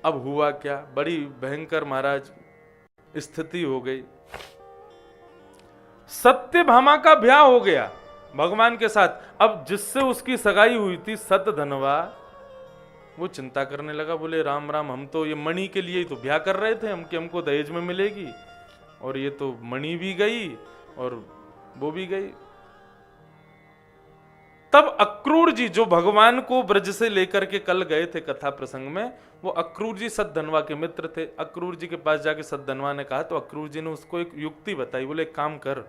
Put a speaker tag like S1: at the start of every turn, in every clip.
S1: अब हुआ क्या, बड़ी भयंकर महाराज स्थिति हो गई। सत्यभामा का ब्याह हो गया भगवान के साथ। अब जिससे उसकी सगाई हुई थी सतधनवा, वो चिंता करने लगा, बोले राम राम, हम तो ये मणि के लिए ही तो ब्याह कर रहे थे हम कि हमको दहेज में मिलेगी, और ये तो मणि भी गई और वो भी गई। तब अक्रूर जी जो भगवान को ब्रज से लेकर के कल गए थे कथा प्रसंग में, वो अक्रूर जी सतधनवा के मित्र थे। अक्रूर जी के पास जाके सतधनवा ने कहा, तो अक्रूर जी ने उसको एक युक्ति बताई। बोले एक काम कर,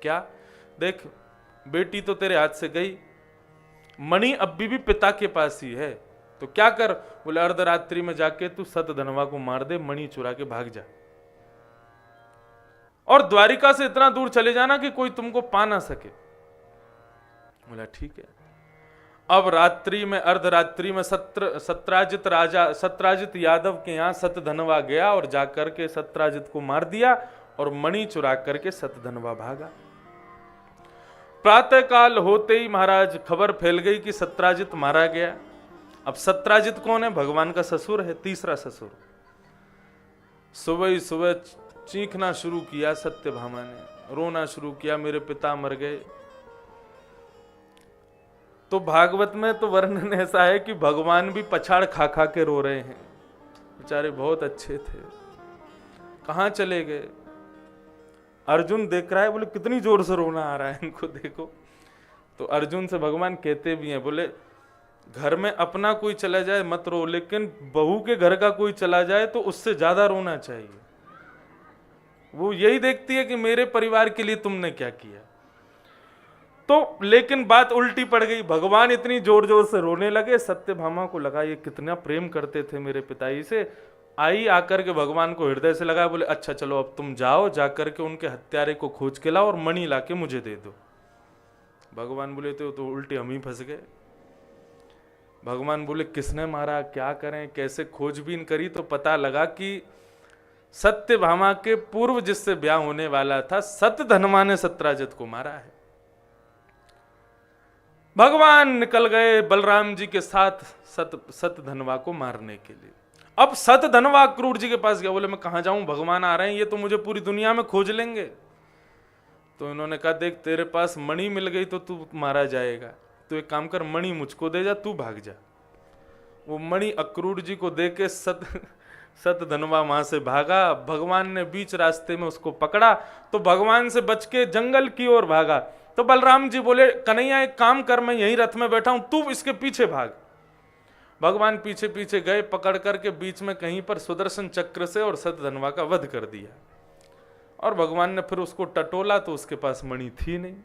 S1: क्या, देख बेटी तो तेरे हाथ से गई, मणि अभी भी पिता के पास ही है, तो क्या कर। बोले अर्धरात्रि में जाके तू सतधनवा को मार दे, मणि चुरा के भाग जा, और द्वारिका से इतना दूर चले जाना कि कोई तुमको पा ना सके। बोला ठीक है। अब रात्रि में, अर्धरात्रि में सत्राजित राजा, सत्राजित यादव के यहां सतधनवा गया और जाकर के सत्राजित को मार दिया और मणि चुरा करके सतधनवा भागा। प्रातः काल होते ही महाराज खबर फैल गई कि सत्राजित मारा गया। अब सत्राजित कौन है, भगवान का ससुर है, तीसरा ससुर। सुबह ही सुबह चीखना शुरू किया सत्यभामा ने, रोना शुरू किया, मेरे पिता मर गए। तो भागवत में तो वर्णन ऐसा है कि भगवान भी पछाड़ खा खा के रो रहे हैं, बेचारे बहुत अच्छे थे, कहां चले गए। अर्जुन देख रहा है, बोले कितनी जोर से रोना आ रहा है इनको, देखो। तो अर्जुन से भगवान कहते भी हैं, बोले घर में अपना कोई चला जाए मत रो, लेकिन बहू के घर का कोई चला जाए तो उससे ज्यादा रोना चाहिए। वो यही देखती है कि मेरे परिवार के लिए तुमने क्या किया। तो लेकिन बात उल्टी पड़ गई, भगवान इतनी जोर जोर से रोने लगे, सत्यभामा को लगा ये कितना प्रेम करते थे मेरे पिताजी से। आई आकर के भगवान को हृदय से लगा, बोले अच्छा चलो अब तुम जाओ, जाकर के उनके हत्यारे को खोज के लाओ और मणि लाके मुझे दे दो। भगवान बोले तो उल्टे हम ही फंस गए। भगवान बोले किसने मारा, क्या करें, कैसे खोजबीन करी, तो पता लगा कि सत्यभामा के पूर्व जिससे ब्याह होने वाला था सतधनवा ने सत्राजित को मारा है। भगवान निकल गए बलराम जी के साथ सतधनवा को मारने के लिए। अब सतधनवा अक्रूर जी के पास गया, बोले मैं कहां जाऊं, भगवान आ रहे हैं, ये तो मुझे पूरी दुनिया में खोज लेंगे। तो इन्होंने कहा देख तेरे पास मणि मिल गई तो तू मारा जाएगा, तो एक काम कर मणि मुझको दे जा, तू भाग जा। वो मणि अक्रूर जी को दे के सतधनवा वहां से भागा। भगवान ने बीच रास्ते में उसको पकड़ा तो भगवान से बच के जंगल की ओर भागा। तो बलराम जी बोले कन्हैया एक काम कर, मैं यहीं रथ में बैठा हूं, तू इसके पीछे भाग। भगवान पीछे पीछे गए, पकड़ करके बीच में कहीं पर सुदर्शन चक्र से और सतधनवा का वध कर दिया। और भगवान ने फिर उसको टटोला तो उसके पास मणि थी नहीं।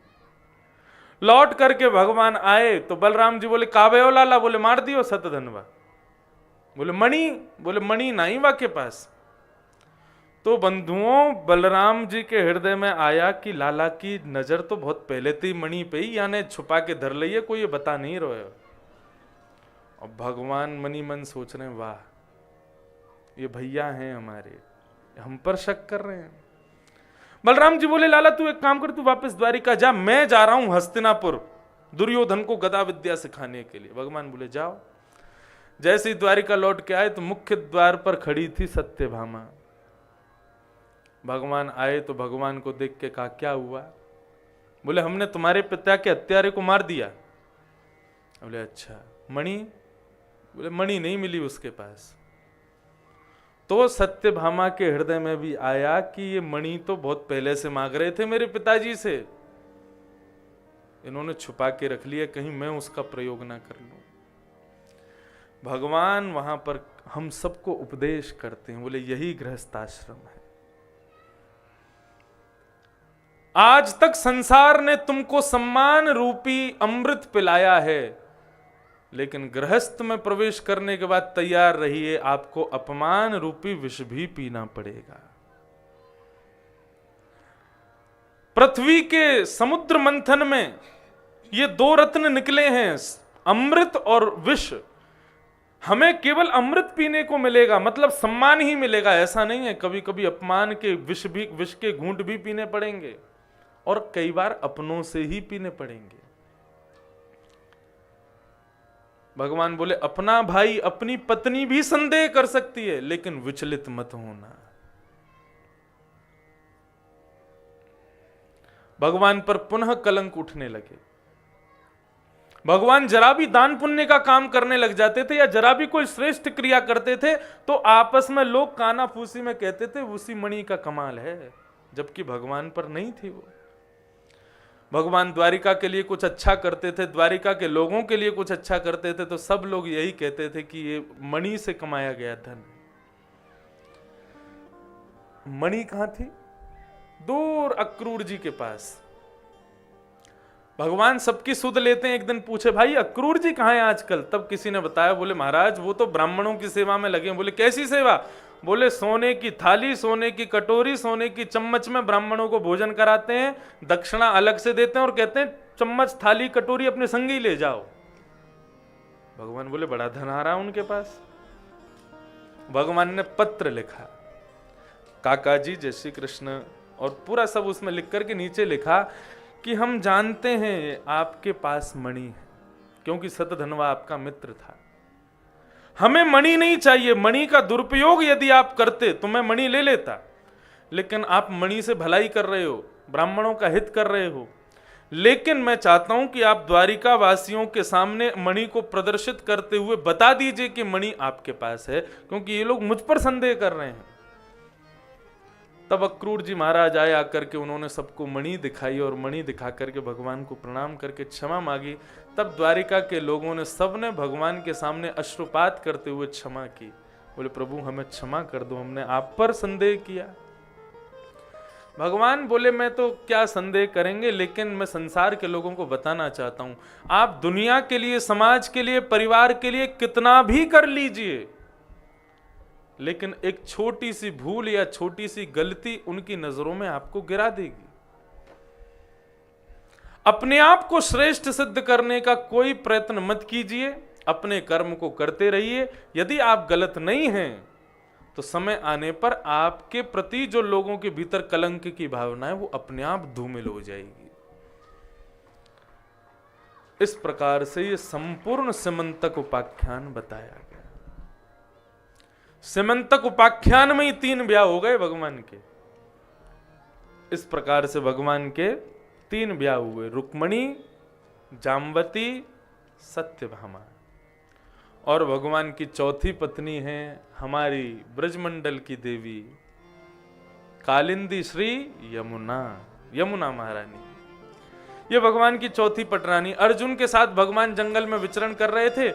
S1: लौट करके भगवान आए तो बलराम जी बोले काबे ओ लाला, बोले मार दियो सतधनवा। बोले मणि नहीं वा के पास। तो बंधुओं बलराम जी के हृदय में आया कि लाला की नजर तो बहुत पहले थी मणि पे ही, यानी छुपा के धर लिये, कोई ये बता नहीं रहे। और भगवान मनी मन सोच रहे हैं वाह ये भैया हैं हमारे, हम पर शक कर रहे हैं। बलराम जी बोले लाला तू एक काम कर, तू वापस द्वारिका जा, मैं जा रहा हूं हस्तिनापुर दुर्योधन को गदा विद्या सिखाने के लिए। भगवान बोले जाओ। जैसे ही द्वारिका लौट के आए तो मुख्य द्वार पर खड़ी थी सत्यभामा। भगवान आए तो भगवान को देख के कहा क्या हुआ। बोले हमने तुम्हारे पिता के हत्यारे को मार दिया। बोले अच्छा मणि, बोले मणि नहीं मिली उसके पास। तो सत्यभामा के हृदय में भी आया कि ये मणि तो बहुत पहले से मांग रहे थे मेरे पिताजी से, इन्होंने छुपा के रख लिया, कहीं मैं उसका प्रयोग ना कर लूं। भगवान वहां पर हम सबको उपदेश करते हैं, बोले यही गृहस्थाश्रम है। आज तक संसार ने तुमको सम्मान रूपी अमृत पिलाया है, लेकिन गृहस्थ में प्रवेश करने के बाद तैयार रहिए, आपको अपमान रूपी विष भी पीना पड़ेगा। पृथ्वी के समुद्र मंथन में ये दो रत्न निकले हैं, अमृत और विष। हमें केवल अमृत पीने को मिलेगा, मतलब सम्मान ही मिलेगा, ऐसा नहीं है। कभी कभी अपमान के विष के घूंट भी पीने पड़ेंगे, और कई बार अपनों से ही पीने पड़ेंगे। भगवान बोले अपना भाई अपनी पत्नी भी संदेह कर सकती है, लेकिन विचलित मत होना। भगवान पर पुनः कलंक उठने लगे। भगवान जरा भी दान पुण्य का काम करने लग जाते थे या जरा भी कोई श्रेष्ठ क्रिया करते थे तो आपस में लोग कानाफूसी में कहते थे उसी मणि का कमाल है, जबकि भगवान पर नहीं थी वो। भगवान द्वारिका के लिए कुछ अच्छा करते थे, द्वारिका के लोगों के लिए कुछ अच्छा करते थे, तो सब लोग यही कहते थे कि ये मणि से कमाया गया धन। मणि कहां थी? दूर अक्रूर जी के पास। भगवान सबकी सुध लेते हैं। एक दिन पूछे भाई अक्रूर जी कहां हैं आजकल? तब किसी ने बताया, बोले महाराज वो तो ब्राह्मणों की सेवा में लगे हैं। बोले कैसी सेवा? बोले सोने की थाली, सोने की कटोरी, सोने की चम्मच में ब्राह्मणों को भोजन कराते हैं, दक्षिणा अलग से देते हैं और कहते हैं चम्मच थाली कटोरी अपने संग ही ले जाओ। भगवान बोले बड़ा धन आ रहा है उनके पास। भगवान ने पत्र लिखा, काका जी जय श्री कृष्ण, और पूरा सब उसमें लिख करके नीचे लिखा कि हम जानते हैं आपके पास मणि है, क्योंकि सतधनवा आपका मित्र था। हमें मणि नहीं चाहिए, मणि का दुरुपयोग यदि आप करते तो मैं मणि ले लेता, लेकिन आप मणि से भलाई कर रहे हो, ब्राह्मणों का हित कर रहे हो। लेकिन मैं चाहता हूं कि आप द्वारिका वासियों के सामने मणि को प्रदर्शित करते हुए बता दीजिए कि मणि आपके पास है, क्योंकि ये लोग मुझ पर संदेह कर रहे हैं। तब अक्रूर जी महाराज आए, आकर के उन्होंने सबको मणि दिखाई और मणि दिखा करके भगवान को प्रणाम करके क्षमा मांगी। तब द्वारिका के लोगों ने सबने भगवान के सामने अश्रुपात करते हुए क्षमा की। बोले प्रभु हमें क्षमा कर दो, हमने आप पर संदेह किया। भगवान बोले मैं तो क्या संदेह करेंगे, लेकिन मैं संसार के लोगों को बताना चाहता हूं, आप दुनिया के लिए, समाज के लिए, परिवार के लिए कितना भी कर लीजिए, लेकिन एक छोटी सी भूल या छोटी सी गलती उनकी नजरों में आपको गिरा देगी। अपने आप को श्रेष्ठ सिद्ध करने का कोई प्रयत्न मत कीजिए, अपने कर्म को करते रहिए। यदि आप गलत नहीं हैं तो समय आने पर आपके प्रति जो लोगों के भीतर कलंक की भावना है वो अपने आप धूमिल हो जाएगी। इस प्रकार से ये संपूर्ण सिमंतक उपाख्यान बताया गया। सिमंतक उपाख्यान में ही 3 ब्याह हो गए भगवान के। इस प्रकार से भगवान के 3 ब्याह हुए, रुक्मणी, जाम्बती, सत्यभामा। और भगवान की चौथी पत्नी है हमारी ब्रजमंडल की देवी कालिंदी श्री यमुना, यमुना महारानी। ये भगवान की चौथी पटरानी। अर्जुन के साथ भगवान जंगल में विचरण कर रहे थे,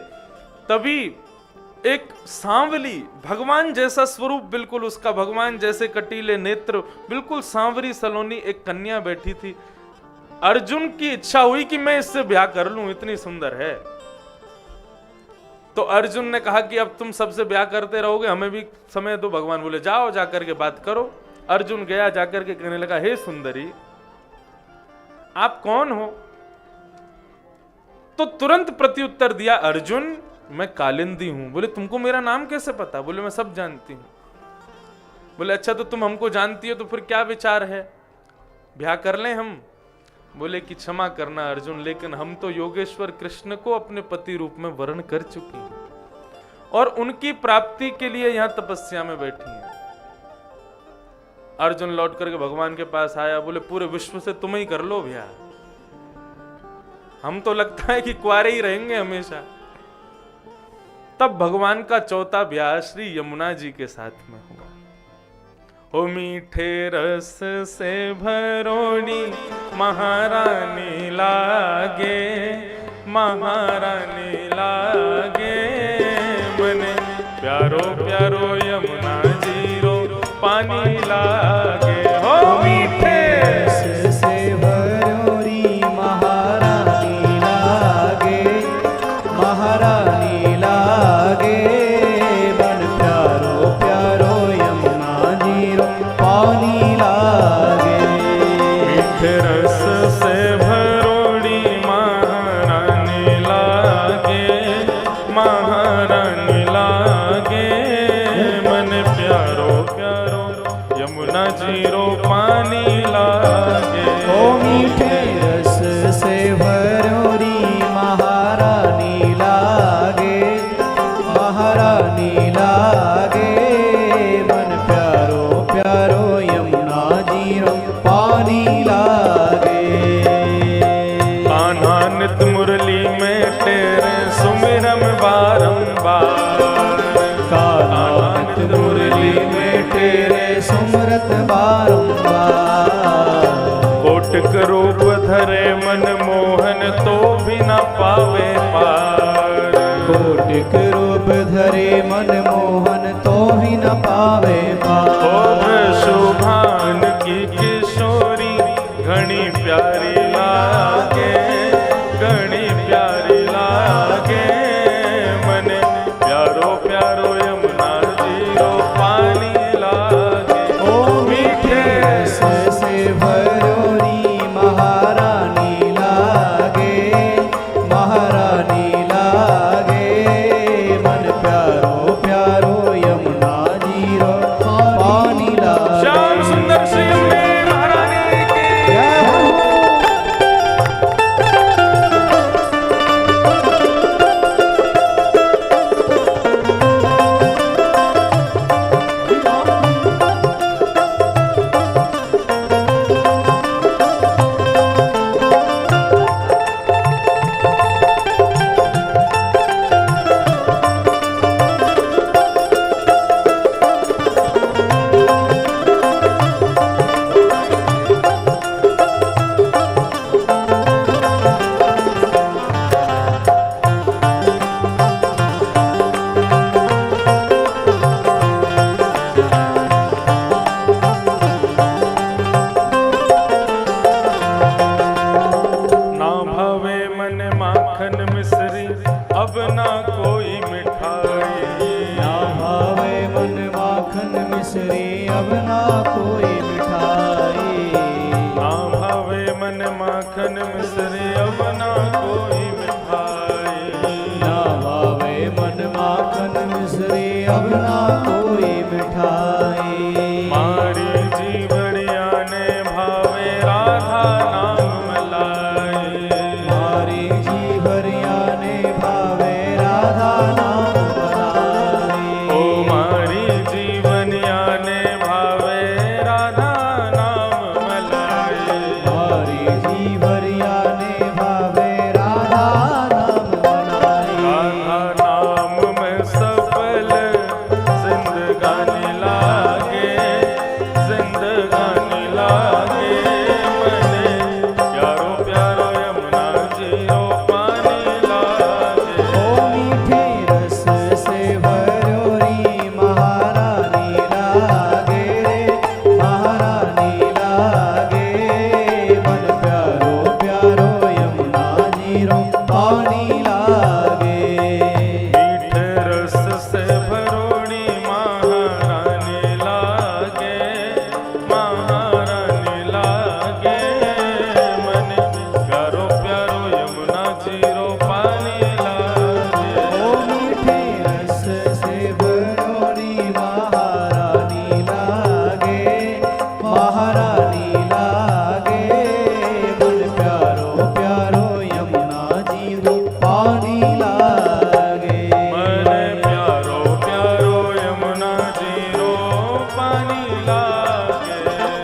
S1: तभी एक सांवली, भगवान जैसा स्वरूप, बिल्कुल उसका भगवान जैसे कटीले नेत्र, बिल्कुल सांवरी सलोनी एक कन्या बैठी थी। अर्जुन की इच्छा हुई कि मैं इससे ब्याह कर लूं, इतनी सुंदर है। तो अर्जुन ने कहा कि अब तुम सबसे ब्याह करते रहोगे, हमें भी समय दो। भगवान बोले जाओ जाकर के बात करो। अर्जुन गया, जाकर के कहने लगा हे सुंदरी आप कौन हो? तो तुरंत प्रत्युत्तर दिया अर्जुन मैं कालिंदी हूं। बोले तुमको मेरा नाम कैसे पता? बोले मैं सब जानती हूं। बोले अच्छा तो तुम हमको जानती हो तो फिर क्या विचार है, ब्याह कर लें हम? बोले कि क्षमा करना अर्जुन, लेकिन हम तो योगेश्वर कृष्ण को अपने पति रूप में वर्ण कर चुकी हैं और उनकी प्राप्ति के लिए यहां तपस्या में बैठी हैं। अर्जुन लौट करके भगवान के पास आया, बोले पूरे विश्व से तुम ही कर लो ब्याह, हम तो लगता है कि कुंवारे ही रहेंगे हमेशा। तब भगवान का चौथा ब्याह श्री यमुना जी के साथ में हुआ। हो मीठे रस से भरोनी महारानी लागे, महारानी लागे, मने प्यारो प्यारो यमुना जी रो पानी लागे। हो मीठे रस से भरोनी महारानी लागे, महारानी लागे, मन प्यारो प्यारो यमुना जी रो पानी लागे। मीठे रस से भरोड़ी महारानी लागे, महारानी लागे, मन प्यारो प्यारो यमुना जी
S2: महारानी लागे, मन प्यारो प्यारो यमुना जी रो पानी लागे।
S1: कान्हा नित मुरली में तेरे सुमिरन बारंबार,
S2: कान्हा नित मुरली में तेरे सुमरत बारंबार।
S1: कोटिक रूप धरे मन मोहन तो भी न पावे पार,
S2: कोटिक रूप धरे मन मोहन तो भी न पावे पार।
S1: शुभान की किशोरी घनी प्यारी लागे, घनी प्यारी लागे, मन प्यारो प्यारो यमुना जी रो पानी लागे।
S2: ओ मीठे रस से भरोरी महारानी लागे, महारानी लागे, मन प्यारो प्यारो यमुना जी रो पानी लागे।
S1: श्याम सुंदर श्री यमुने महारानी की
S2: जय हो।
S1: ना भावे मन माखन मिश्री अब ना कोई मिठाई,
S2: ना भावे मन माखन मिश्री अब ना कोई मिठाई।
S1: ना भावे मन माखन मिश्री अब ना कोई मिठाई।
S2: ना भावे मन माखन मिश्री अब ना कोई मिठाई।
S1: मारी जीवड़िया ने भावे राधा नाम मलाई,
S2: मारी जीवरिया ने भावे राधा नाम मलाई।
S1: ओ मारी जीवनिया ने भावे राधा नाम मलाई।
S2: मारी जीवरिया ने भावे राधा नाम मलाई।
S1: राधा नाम में सफल जिंदगानी लागे, जिंदगानी लागे, मने प्यारो प्यारो यमुना जी रो पानी लागे।
S2: ओ मीठे रस से भरोरी महारानी लागे, महारानी लागे, मन प्यारो प्यारो यमुना जी रो पानी लागे।
S1: मीठे रस से भरोड़ी महारानी लागे, महारानी लागे, मन प्यारो प्यारो यमुना जी रो पानी लागे।
S2: ओ मीठे रस से भरोरी महारानी लागे, महारानी लागे, मन प्यारो प्यारो यमुना जी रो पानी लागे।
S1: मन प्यारो प्यारो यमुना जी रो पानी लागे।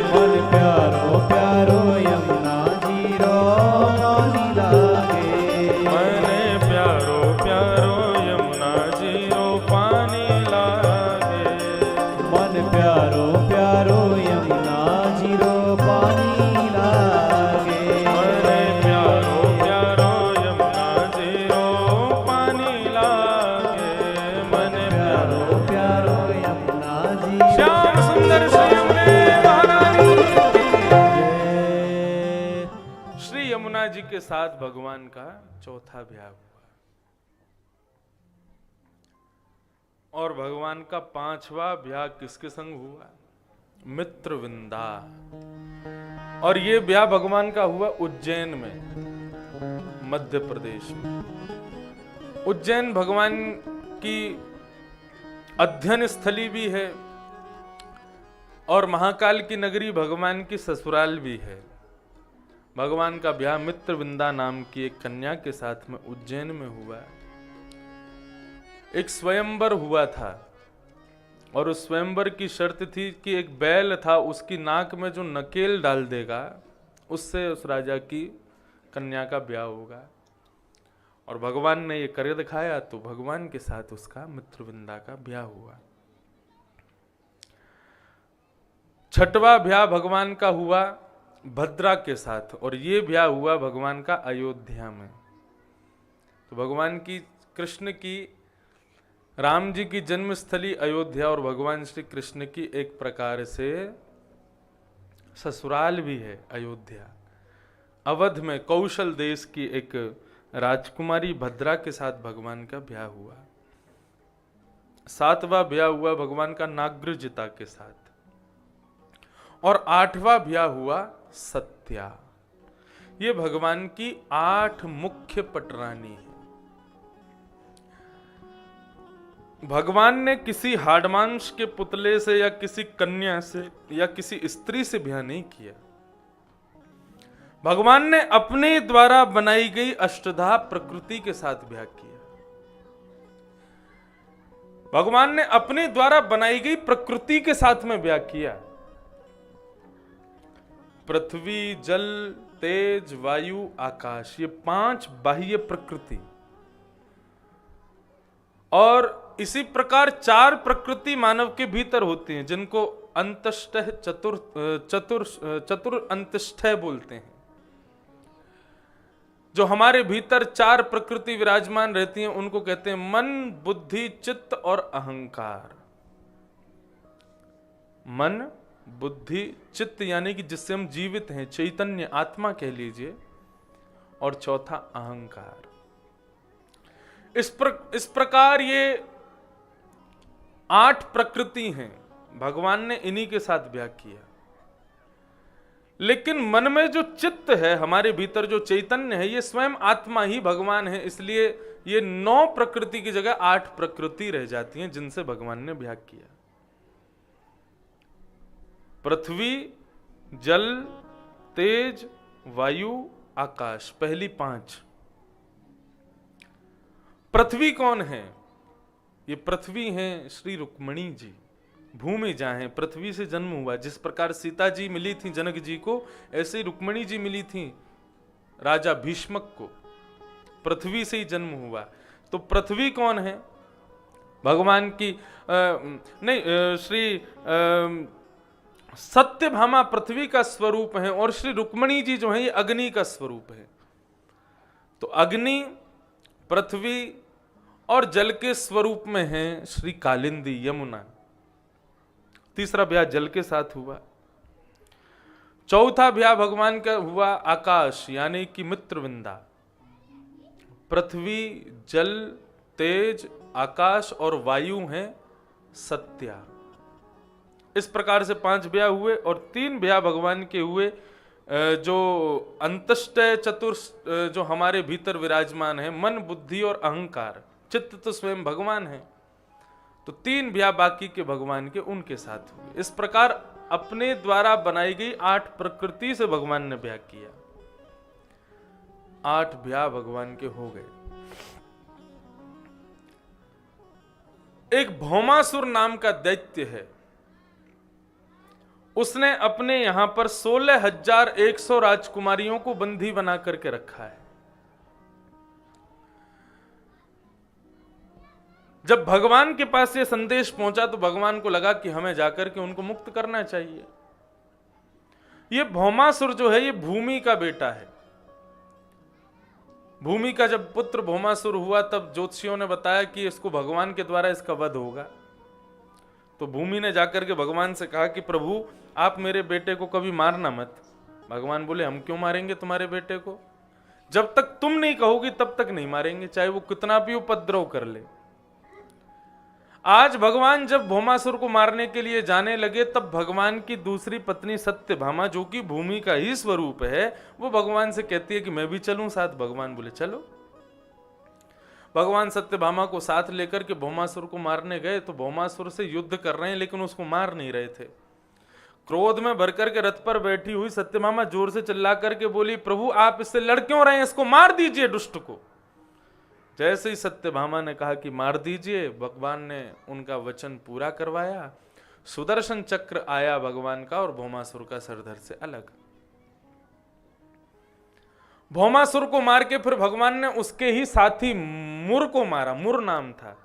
S2: मन प्यारो प्यारो यमुना जी रो पानी लागे।
S1: मन प्यारो प्यारो यमुना जी रो पानी लागे।
S2: मन प्यारो प्यारो यमुना जी रो पानी लागे।
S1: मन प्यारो प्यारो यमुना जी रो पानी लागे। मन
S2: प्यारो प्यारो यमुना जी
S1: श्याम सुंदर श्री यमुने महारानी की।
S2: जय।
S1: श्री यमुना जी के साथ भगवान का चौथा ब्याह हुआ और भगवान का पांचवा ब्याह किसके संग हुआ? मित्रविंदा। और ये ब्याह भगवान का हुआ उज्जैन में, मध्य प्रदेश में। उज्जैन भगवान की अध्ययन स्थली भी है और महाकाल की नगरी भगवान की ससुराल भी है। भगवान का ब्याह मित्रविंदा नाम की एक कन्या के साथ में उज्जैन में हुआ। एक स्वयंवर हुआ था और उस स्वयंवर की शर्त थी कि एक बैल था, उसकी नाक में जो नकेल डाल देगा उससे उस राजा की कन्या का ब्याह होगा। और भगवान ने ये कर दिखाया, तो भगवान के साथ उसका मित्रविंदा का ब्याह हुआ। छठवां ब्याह भगवान का हुआ भद्रा के साथ, और ये ब्याह हुआ भगवान का अयोध्या में। तो भगवान की, कृष्ण की, राम जी की जन्मस्थली अयोध्या और भगवान श्री कृष्ण की एक प्रकार से ससुराल भी है अयोध्या। अवध में कौशल देश की एक राजकुमारी भद्रा के साथ भगवान का ब्याह हुआ। सातवां ब्याह हुआ भगवान का नागृजिता के साथ, और आठवां ब्याह हुआ सत्या। ये भगवान की 8 मुख्य पटरानी है। भगवान ने किसी हाडमांश के पुतले से या किसी कन्या से या किसी स्त्री से ब्याह नहीं किया। भगवान ने अपने द्वारा बनाई गई अष्टधा प्रकृति के साथ ब्याह किया। भगवान ने अपने द्वारा बनाई गई प्रकृति के साथ में ब्याह किया। पृथ्वी, जल, तेज, वायु, आकाश, ये 5 बाह्य प्रकृति, और इसी प्रकार 4 प्रकृति मानव के भीतर होती हैं, जिनको अंतष्टः चतुर अंतष्टः बोलते हैं। जो हमारे भीतर 4 प्रकृति विराजमान रहती हैं उनको कहते हैं मन, बुद्धि, चित्त और अहंकार। मन, बुद्धि, चित्त यानी कि जिससे हम जीवित हैं, चैतन्य आत्मा कह लीजिए, और चौथा अहंकार। इस प्रकार ये 8 प्रकृति हैं। भगवान ने इन्हीं के साथ ब्याह किया। लेकिन मन में जो चित्त है, हमारे भीतर जो चैतन्य है, ये स्वयं आत्मा ही भगवान है। इसलिए ये 9 प्रकृति की जगह 8 प्रकृति रह जाती हैं जिनसे भगवान ने ब्याह किया। पृथ्वी, जल, तेज, वायु, आकाश, पहली 5। पृथ्वी कौन है? ये पृथ्वी हैं श्री रुक्मिणी जी, भूमि जहां है, पृथ्वी से जन्म हुआ। जिस प्रकार सीता जी मिली थी जनक जी को, ऐसे ही रुक्मिणी जी मिली थी राजा भीष्मक को, पृथ्वी से ही जन्म हुआ। तो पृथ्वी कौन है? भगवान की श्री सत्यभामा पृथ्वी का स्वरूप है, और श्री रुक्मिणी जी जो है ये अग्नि का स्वरूप है। तो अग्नि, पृथ्वी और जल के स्वरूप में है श्री कालिंदी, यमुना। तीसरा ब्याह जल के साथ हुआ। चौथा ब्याह भगवान का हुआ आकाश यानी कि मित्रविंदा। पृथ्वी, जल, तेज, आकाश और वायु हैं सत्या। इस प्रकार से 5 ब्याह हुए, और 3 ब्याह भगवान के हुए जो अंतष्टय चतुर जो हमारे भीतर विराजमान है, मन, बुद्धि और अहंकार। चित्त तो स्वयं भगवान है। तो 3 ब्याह बाकी के भगवान के उनके साथ हुए। इस प्रकार अपने द्वारा बनाई गई 8 प्रकृति से भगवान ने ब्याह किया। 8 ब्याह भगवान के हो गए। एक भौमासुर नाम का दैत्य है, उसने अपने यहां पर 16,100 राजकुमारियों को बंदी बना करके रखा है। जब भगवान के पास ये संदेश पहुंचा तो भगवान को लगा कि हमें जाकर के उनको मुक्त करना चाहिए। ये भौमासुर जो है ये भूमि का बेटा है। भूमि का जब पुत्र भौमासुर हुआ तब ज्योतिषियों ने बताया कि इसको भगवान के द्वारा इसका वध होगा। तो भूमि ने जाकर के भगवान से कहा कि प्रभु आप मेरे बेटे को कभी मारना मत। भगवान बोले हम क्यों मारेंगे तुम्हारे बेटे को? जब तक तुम नहीं कहोगी तब तक नहीं मारेंगे, चाहे वो कितना भी उपद्रव कर ले। आज भगवान जब भौमासुर को मारने के लिए जाने लगे तब भगवान की दूसरी पत्नी सत्यभामा, जो कि भूमि का ही स्वरूप है, वो भगवान से कहती है कि मैं भी चलूं साथ। भगवान बोले चलो। भगवान सत्यभामा को साथ लेकर के भौमासुर को मारने गए तो भौमासुर से युद्ध कर रहे हैं लेकिन उसको मार नहीं रहे थे। क्रोध में भरकर के रथ पर बैठी हुई सत्यभामा जोर से चिल्ला करके बोली, प्रभु आप इससे लड़ क्यों रहे हैं? इसको मार दीजिए दुष्ट को। जैसे ही सत्यभामा ने कहा कि मार दीजिए, भगवान ने उनका वचन पूरा करवाया। सुदर्शन चक्र आया भगवान का और भौमासुर का सरधर से अलग। भौमासुर को मार के फिर भगवान ने उसके ही साथी मुर को मारा, मुर नाम था,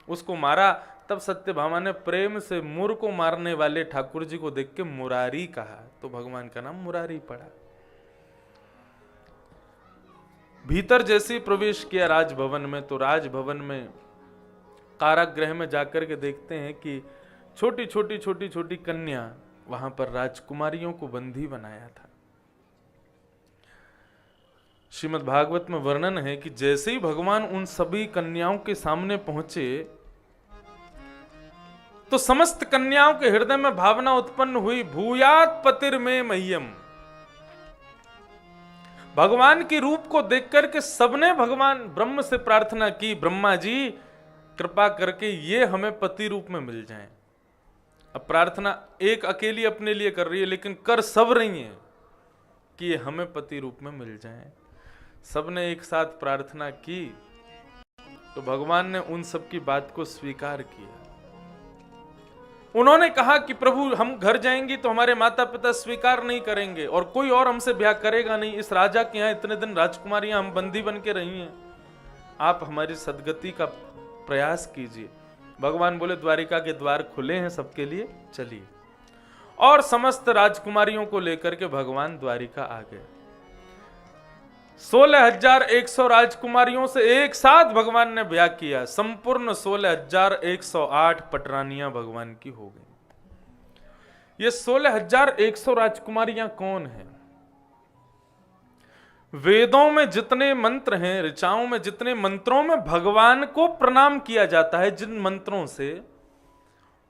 S1: उसको मारा। तब सत्यभामा ने प्रेम से मुर को मारने वाले ठाकुर जी को देख के मुरारी कहा, तो भगवान का नाम मुरारी पड़ा। भीतर जैसे प्रवेश किया राजभवन में, तो राजभवन में कारागृह में जाकर के देखते हैं कि छोटी छोटी कन्या, वहां पर राजकुमारियों को बंदी बनाया था। श्रीमद् भागवत में वर्णन है कि जैसे ही भगवान उन सभी कन्याओं के सामने पहुंचे, तो समस्त कन्याओं के हृदय में भावना उत्पन्न हुई, भूयात पतिर में मह्यम। भगवान के रूप को देख करके सबने भगवान ब्रह्म से प्रार्थना की, ब्रह्मा जी कृपा करके ये हमें पति रूप में मिल जाएं। अब प्रार्थना एक अकेली अपने लिए कर रही है, लेकिन कर सब रही है कि ये हमें पति रूप में मिल जाएं। सबने एक साथ प्रार्थना की, तो भगवान ने उन सब की बात को स्वीकार किया। उन्होंने कहा कि प्रभु हम घर जाएंगे तो हमारे माता पिता स्वीकार नहीं करेंगे और कोई और हमसे ब्याह करेगा नहीं। इस राजा के यहाँ इतने दिन राजकुमारियां हम बंदी बन के रही हैं, आप हमारी सदगति का प्रयास कीजिए। भगवान बोले द्वारिका के द्वार खुले हैं सबके लिए, चलिए। और समस्त राजकुमारियों को लेकर के भगवान द्वारिका आ गए। 16,100 राजकुमारियों से एक साथ भगवान ने ब्याह किया। संपूर्ण 16,108 पटरानियां भगवान की हो गई। ये 16,100 राजकुमारियां कौन हैं? वेदों में जितने मंत्र हैं, ऋचाओं में जितने मंत्रों में भगवान को प्रणाम किया जाता है, जिन मंत्रों से,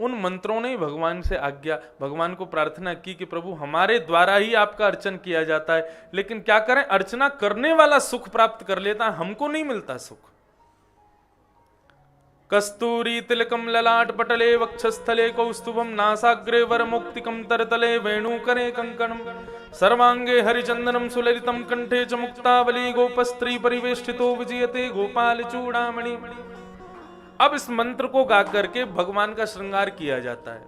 S1: उन मंत्रों ने भगवान से आज्ञा, भगवान को प्रार्थना की कि प्रभु हमारे द्वारा ही आपका अर्चन किया जाता है, लेकिन क्या करें, अर्चना करने वाला सुख प्राप्त कर लेता है, हमको नहीं मिलता सुख। कस्तूरी तिलकम ललाट पटले वक्षस्थले कौस्तुभम नासाग्रे वरमुक्तिकम तरतले वेणुकरे कंकणम सर्वांगे हरिचंदनम सुललितम कंठे च मुक्तावली गोपस्त्री परिवेष्टितो विजयते गोपाल चूड़ामणि। अब इस मंत्र को गा करके भगवान का श्रृंगार किया जाता है,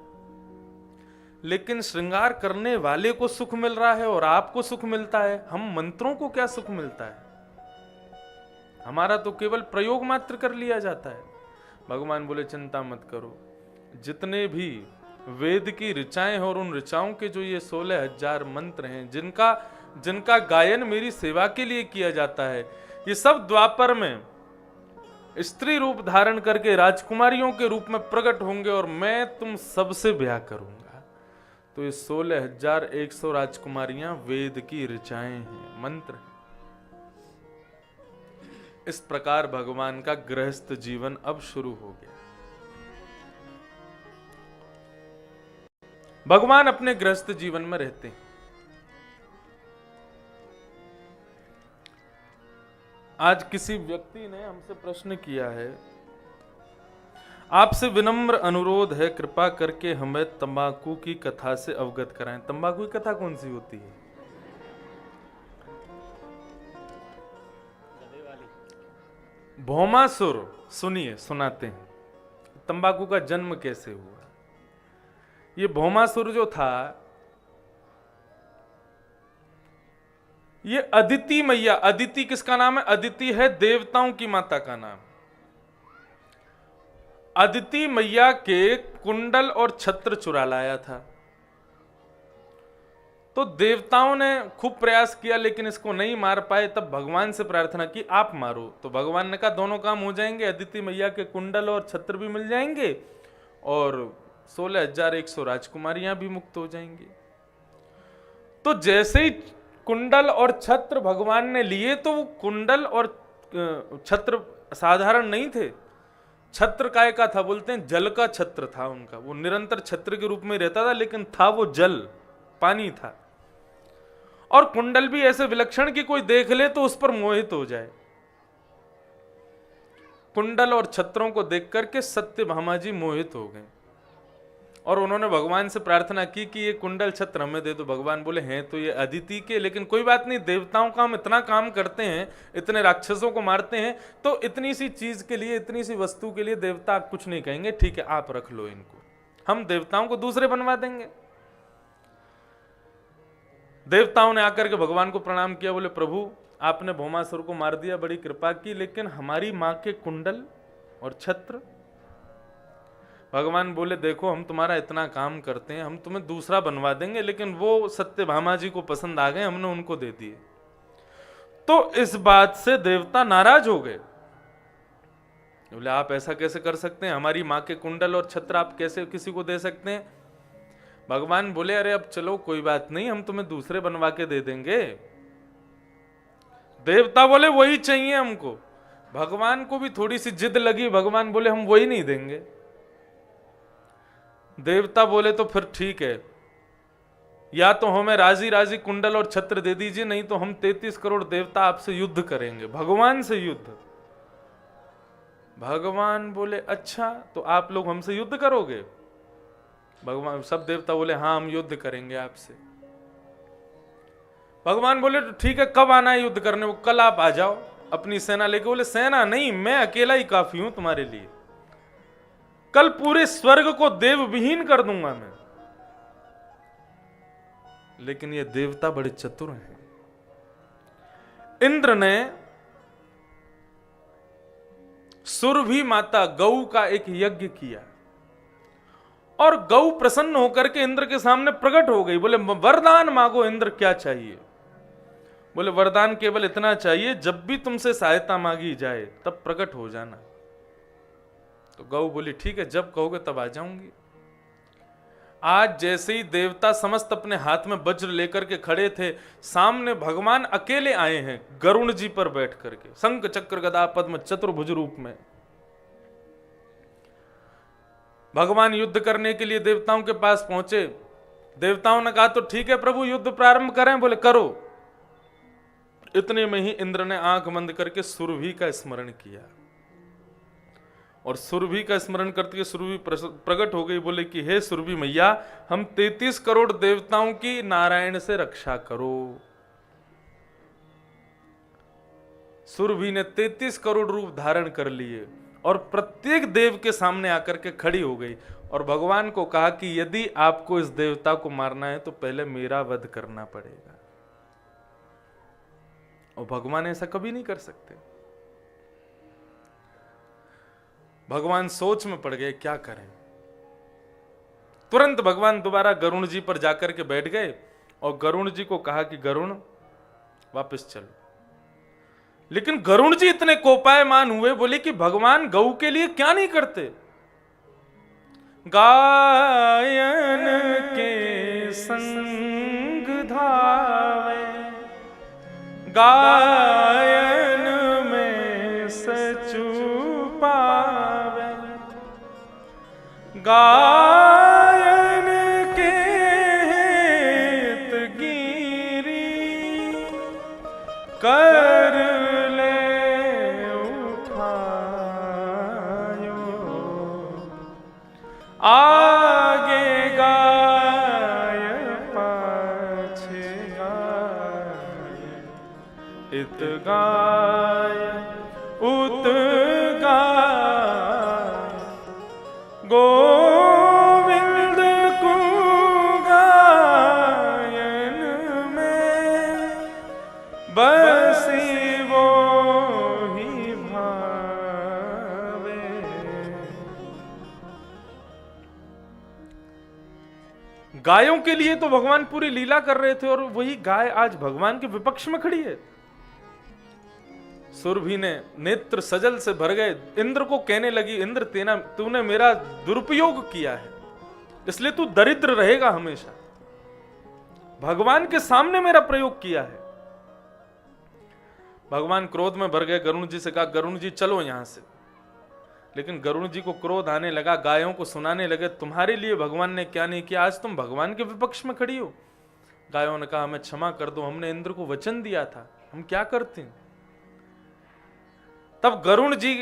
S1: लेकिन श्रृंगार करने वाले को सुख मिल रहा है और आपको सुख मिलता है, हम मंत्रों को क्या सुख मिलता है? हमारा तो केवल प्रयोग मात्र कर लिया जाता है। भगवान बोले चिंता मत करो, जितने भी वेद की ऋचाएं हैं और उन ऋचाओं के जो ये 16,000 मंत्र हैं, जिनका गायन मेरी सेवा के लिए किया जाता है, ये सब द्वापर में स्त्री रूप धारण करके राजकुमारियों के रूप में प्रकट होंगे और मैं तुम सबसे ब्याह करूंगा। तो ये 16,100 राजकुमारियां वेद की ऋचाएं हैं, मंत्र हैं। इस प्रकार भगवान का गृहस्थ जीवन अब शुरू हो गया। भगवान अपने गृहस्थ जीवन में रहते हैं। आज किसी व्यक्ति ने हमसे प्रश्न किया है, आपसे विनम्र अनुरोध है, कृपा करके हमें तंबाकू की कथा से अवगत कराएं। तंबाकू की कथा कौन सी होती है? भौमासुर। सुनिए, सुनाते हैं तंबाकू का जन्म कैसे हुआ। ये भौमासुर जो था, ये अदिति मैया, अदिति किसका नाम है? अदिति है देवताओं की माता का नाम। अदिति मैया के कुंडल और छत्र चुरा लाया था, तो देवताओं ने खूब प्रयास किया लेकिन इसको नहीं मार पाए। तब भगवान से प्रार्थना की आप मारो, तो भगवान ने कहा दोनों काम हो जाएंगे, अदिति मैया के कुंडल और छत्र भी मिल जाएंगे और 16,100 राजकुमारियां भी मुक्त हो जाएंगी। तो जैसे ही कुंडल और छत्र भगवान ने लिए, तो वो कुंडल और छत्र साधारण नहीं थे। छत्र काय का था? बोलते हैं जल का छत्र था उनका। वो निरंतर छत्र के रूप में रहता था, लेकिन था वो जल, पानी था। और कुंडल भी ऐसे विलक्षण कि कोई देख ले तो उस पर मोहित हो जाए। कुंडल और छत्रों को देख करके सत्यभामा जी मोहित हो गए। और उन्होंने भगवान से प्रार्थना की कि ये कुंडल छत्र हमें दे दो। भगवान बोले हैं तो ये अदिति के, लेकिन कोई बात नहीं, देवताओं का हम इतना काम करते हैं, इतने राक्षसों को मारते हैं, तो इतनी सी चीज के लिए, इतनी सी वस्तु के लिए देवता कुछ नहीं कहेंगे, ठीक है आप रख लो इनको, हम देवताओं को दूसरे बनवा देंगे। देवताओं ने आकर के भगवान को प्रणाम किया, बोले प्रभु आपने भौमासुर को मार दिया, बड़ी कृपा की, लेकिन हमारी मां के कुंडल और छत्र। भगवान बोले देखो हम तुम्हारा इतना काम करते हैं, हम तुम्हें दूसरा बनवा देंगे, लेकिन वो सत्यभामा जी को पसंद आ गए, हमने उनको दे दिए। तो इस बात से देवता नाराज हो गए, बोले आप ऐसा कैसे कर सकते हैं, हमारी मां के कुंडल और छत्र आप कैसे किसी को दे सकते हैं। भगवान बोले अरे अब चलो कोई बात नहीं, हम तुम्हें दूसरे बनवा के दे देंगे। देवता बोले वही चाहिए हमको। भगवान को भी थोड़ी सी जिद लगी, भगवान बोले हम वही नहीं देंगे। देवता बोले तो फिर ठीक है, या तो हमें राजी राजी कुंडल और छत्र दे दीजिए, नहीं तो हम 33 करोड़ देवता आपसे युद्ध करेंगे, भगवान से युद्ध। भगवान बोले अच्छा तो आप लोग हमसे युद्ध करोगे। भगवान सब देवता बोले हाँ हम युद्ध करेंगे आपसे। भगवान बोले तो ठीक है, कब आना है युद्ध करने, वो कल आप आ जाओ अपनी सेना लेके। बोले सेना नहीं, मैं अकेला ही काफी हूं तुम्हारे लिए, कल पूरे स्वर्ग को देव विहीन कर दूंगा मैं। लेकिन ये देवता बड़े चतुर हैं। इंद्र ने सुरभि माता गौ का एक यज्ञ किया और गौ प्रसन्न होकर के इंद्र के सामने प्रकट हो गई। बोले वरदान मांगो इंद्र, क्या चाहिए। बोले वरदान केवल इतना चाहिए, जब भी तुमसे सहायता मांगी जाए तब प्रकट हो जाना। तो गौ बोली ठीक है, जब कहोगे तब आ जाऊंगी। आज जैसे ही देवता समस्त अपने हाथ में वज्र लेकर के खड़े थे, सामने भगवान अकेले आए हैं गरुण जी पर बैठ करके, शंख चक्र गदा पद्म चतुर्भुज रूप में। भगवान युद्ध करने के लिए देवताओं के पास पहुंचे। देवताओं ने कहा तो ठीक है प्रभु युद्ध प्रारंभ करें। बोले करो। इतने में ही इंद्र ने आंख बंद करके सुरभि का स्मरण किया और सुरभि का स्मरण करते सुरभि प्रकट हो गई। बोले कि हे सुरभि मैया, हम 33 करोड़ देवताओं की नारायण से रक्षा करो। सुरभि ने 33 करोड़ रूप धारण कर लिए और प्रत्येक देव के सामने आकर के खड़ी हो गई और भगवान को कहा कि यदि आपको इस देवता को मारना है तो पहले मेरा वध करना पड़ेगा। और भगवान ऐसा कभी नहीं कर सकते। भगवान सोच में पड़ गए क्या करें। तुरंत भगवान दोबारा गरुण जी पर जाकर के बैठ गए और गरुण जी को कहा कि गरुण वापस चलो। लेकिन गरुण जी इतने कोपायमान हुए, बोले कि भगवान गौ के लिए क्या नहीं करते। गायन के संग धावे, गायन में सचु पावे, गायन के हित गिरी कर ले उठायो, आगे गाय पाछे गाय, इत गाय उत गाय, गोविंद को गायन में बसी वो ही भावे। गायों के लिए तो भगवान पूरी लीला कर रहे थे और वही गाय आज भगवान के विपक्ष में खड़ी है। सुरभि ने नेत्र सजल से भर गए, इंद्र को कहने लगी इंद्र तूने मेरा दुरुपयोग किया है, इसलिए तू दरिद्र रहेगा हमेशा। भगवान के सामने मेरा प्रयोग किया है। भगवान क्रोध में भर गए, गरुण जी से कहा गरुण जी चलो यहां से। लेकिन गरुण जी को क्रोध आने लगा, गायों को सुनाने लगे तुम्हारे लिए भगवान ने क्या नहीं किया, आज तुम भगवान के विपक्ष में खड़ी हो। गायों ने कहा हमें क्षमा कर दो, हमने इंद्र को वचन दिया था, हम क्या करते हैं। तब गरुण जी